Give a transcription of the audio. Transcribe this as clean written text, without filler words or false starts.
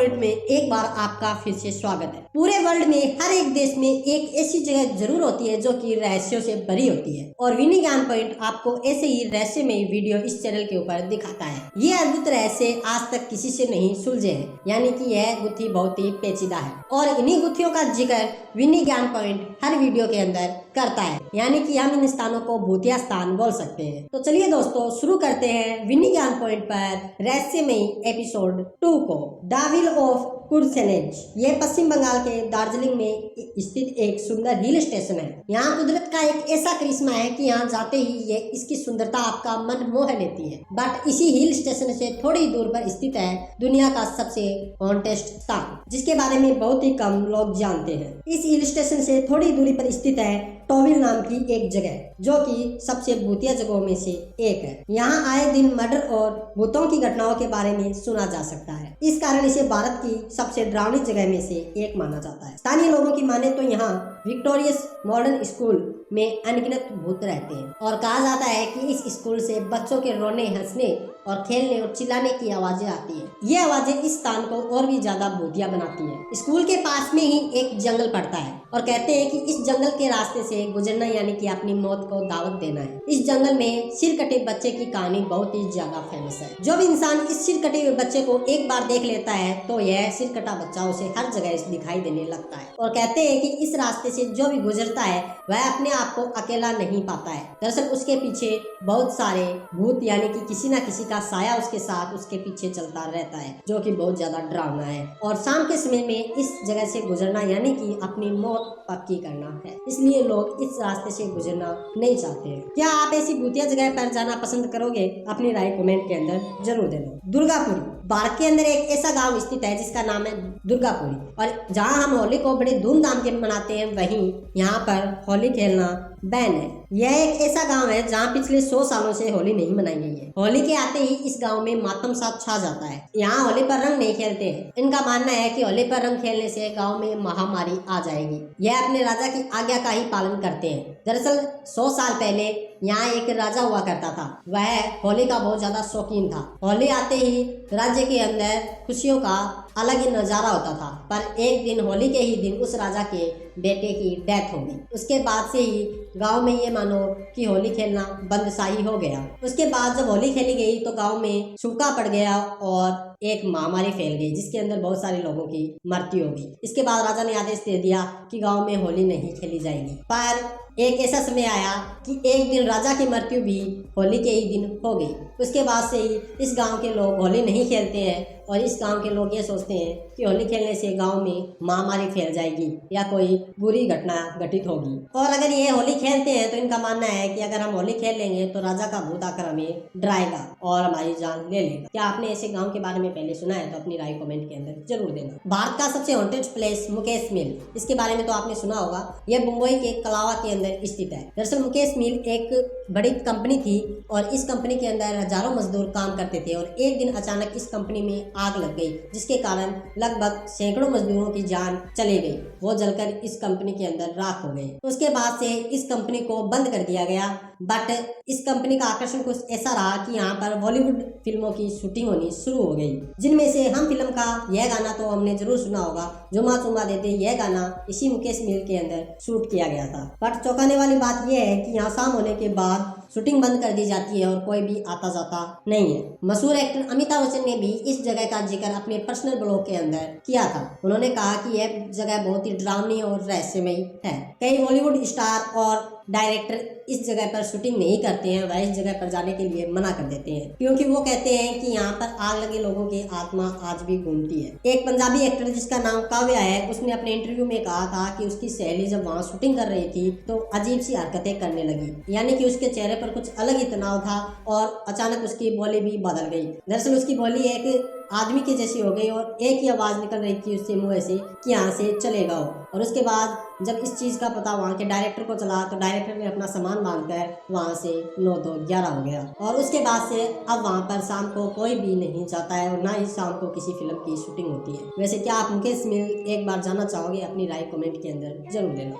Point में एक बार आपका फिर से स्वागत है। पूरे वर्ल्ड में हर एक देश में एक ऐसी जगह जरूर होती है जो कि रहस्यों से भरी होती है और विनी ज्ञान पॉइंट आपको ऐसे ही रहस्यमयी वीडियो इस चैनल के ऊपर दिखाता है। ये अद्भुत रहस्य आज तक किसी से नहीं सुलझे हैं, यानी कि यह गुत्थी बहुत ही पेचीदा है और इन्हीं गुत्थियों का जिक्र विनी ज्ञान पॉइंट हर वीडियो के अंदर करता है, यानी कि हम इन स्थानों को भूतिया स्थान बोल सकते हैं। तो चलिए दोस्तों शुरू करते हैं विनी ज्ञान पॉइंट पर रहस्यमयी एपिसोड 2 को। द विल ऑफ कुर्सेनेज। ये पश्चिम बंगाल के दार्जिलिंग में स्थित एक सुंदर हिल स्टेशन है। यहाँ कुदरत का एक ऐसा करिश्मा है कि यहाँ जाते ही ये इसकी सुंदरता आपका मन मोह लेती है। बट इसी हिल स्टेशन से थोड़ी दूर पर स्थित है दुनिया का सबसे हॉन्टेस्ट स्थान, जिसके बारे में बहुत ही कम लोग जानते हैं। इस हिल स्टेशन से थोड़ी दूरी पर स्थित है टॉविल नाम की एक जगह, जो कि सबसे भूतिया जगहों में से एक है। यहाँ आए दिन मर्डर और भूतों की घटनाओं के बारे में सुना जा सकता है। इस कारण इसे भारत की सबसे डरावनी जगह में से एक माना जाता है। स्थानीय लोगों की माने तो यहाँ विक्टोरियस मॉडर्न स्कूल में अनगिनत भूत रहते हैं और कहा जाता है कि इस स्कूल से बच्चों के रोने, हंसने और खेलने और चिल्लाने की आवाजें आती हैं। ये आवाजें इस स्थान को और भी ज्यादा भूतिया बनाती हैं। स्कूल के पास में ही एक जंगल पड़ता है और कहते हैं कि इस जंगल के रास्ते से गुजरना यानी कि अपनी मौत को दावत देना है। इस जंगल में सिर कटे बच्चे की कहानी बहुत ही ज्यादा फेमस है। जो भी इंसान इस सिर कटे हुए बच्चे को एक बार देख लेता है तो यह सिर कटा बच्चा उसे हर जगह दिखाई देने लगता है और कहते हैं कि इस रास्ते से जो भी गुजरता है वह अपने आप को अकेला नहीं पाता है। दरअसल उसके पीछे बहुत सारे भूत यानी कि किसी न किसी का साया उसके साथ उसके पीछे चलता रहता है, जो कि बहुत ज्यादा डरावना है। और शाम के समय में इस जगह से गुजरना यानी कि अपनी मौत पक्की करना है, इसलिए लोग इस रास्ते से गुजरना नहीं चाहते हैं। क्या आप ऐसी भूतिया जगह पर जाना पसंद करोगे? अपनी राय कमेंट के अंदर जरूर देना। दुर्गापुरी। भारत के अंदर एक ऐसा गांव स्थित है जिसका नाम है दुर्गापुरी, और जहां हम होली को बड़े धूमधाम के मनाते हैं, वहीं यहाँ पर होली खेलना बैन है। यह एक ऐसा गांव है जहां पिछले 100 सालों से होली नहीं मनाई गई है। होली के आते ही इस गांव में मातम सा छा जाता है। यहाँ होली पर रंग नहीं खेलते हैं। इनका मानना है कि होली पर रंग खेलने से गांव में महामारी आ जाएगी। यह अपने राजा की आज्ञा का ही पालन करते हैं। दरअसल 100 साल पहले यहाँ एक राजा हुआ करता था। वह होली का बहुत ज्यादा शौकीन था। होली आते ही राज्य के अंदर खुशियों का अलग ही नजारा होता था। पर एक दिन होली के ही दिन उस राजा के बेटे की डेथ हो गई। उसके बाद से ही गांव में ये मानो कि होली खेलना बंद सा ही हो गया। उसके बाद जब होली खेली गई तो गांव में सूखा पड़ गया और एक महामारी फैल गई, जिसके अंदर बहुत सारे लोगों की मृत्यु हो गई। इसके बाद राजा ने आदेश दे दिया कि गांव में होली नहीं खेली जाएगी। पर एक ऐसा समय आया कि एक दिन राजा की मृत्यु भी होली के ही दिन हो गई। उसके बाद से ही इस गांव के लोग होली नहीं खेलते हैं और इस गांव के लोग ये सोचते हैं कि होली खेलने से गांव में महामारी फैल जाएगी या कोई बुरी घटना घटित होगी। और अगर ये होली खेलते हैं तो इनका मानना है कि अगर हम होली खेल लेंगे तो राजा का भूत आकर हमें डराएगा और हमारी जान ले लेगा। क्या आपने ऐसे गाँव के बारे में पहले सुना है? तो अपनी राय कमेंट के अंदर जरूर देना। भारत का सबसे हॉन्टेड प्लेस मुकेश मिल, इसके बारे में तो आपने सुना होगा। यह मुंबई के कलावा के अंदर स्थित है। दरअसल मुकेश मिल एक बड़ी कंपनी थी और इस कंपनी के अंदर हजारों मजदूर काम करते थे और एक दिन अचानक इस कंपनी में आग लग गई, जिसके कारण लगभग सैकड़ों मजदूरों की जान चली गई। वो जलकर इस कंपनी के अंदर राख हो गए। उसके बाद से इस कंपनी को बंद कर दिया गया। बट इस कंपनी का आकर्षण कुछ ऐसा रहा कि यहाँ पर बॉलीवुड फिल्मों की शूटिंग होनी शुरू हो गई, जिनमें से हम फिल्म का यह गाना तो हमने जरूर सुना होगा, जुमा चुमा देते। यह गाना इसी मुकेश मिल के अंदर शूट किया गया था। बट चौंकाने वाली बात यह है कि यहाँ शाम होने के बाद शूटिंग बंद कर दी जाती है और कोई भी आता जाता नहीं है। मशहूर एक्टर अमिताभ बच्चन ने भी इस जगह का जिक्र अपने पर्सनल ब्लॉग के अंदर किया था। उन्होंने कहा कि यह जगह बहुत ही डरावनी और रहस्यमयी है। कई बॉलीवुड स्टार और डायरेक्टर इस जगह पर शूटिंग नहीं करते हैं, वह इस जगह पर जाने के लिए मना कर देते हैं, क्योंकि वो कहते हैं कि यहाँ पर आग लगे लोगों की आत्मा आज भी घूमती है। एक पंजाबी एक्टर जिसका नाम काव्या है, उसने अपने इंटरव्यू में कहा था कि उसकी सहेली जब वहाँ शूटिंग कर रही थी तो अजीब सी हरकतें करने लगी, यानी कि उसके चेहरे पर कुछ अलग ही तनाव था और अचानक उसकी बोली भी बदल गई। दरअसल उसकी बोली एक आदमी की जैसी हो गई और एक ही आवाज निकल रही थी उससे मुंह से कि यहाँ से चले जाओ। और उसके बाद जब इस चीज का पता वहाँ के डायरेक्टर को चला तो डायरेक्टर ने अपना सामान बांधकर वहाँ से 9 2 11 हो गया। और उसके बाद से अब वहाँ पर शाम को कोई भी नहीं जाता है और ना ही शाम को किसी फिल्म की शूटिंग होती है। वैसे क्या आप मुकेश मिल एक बार जाना चाहोगे? अपनी राय कमेंट के अंदर जरूर देना।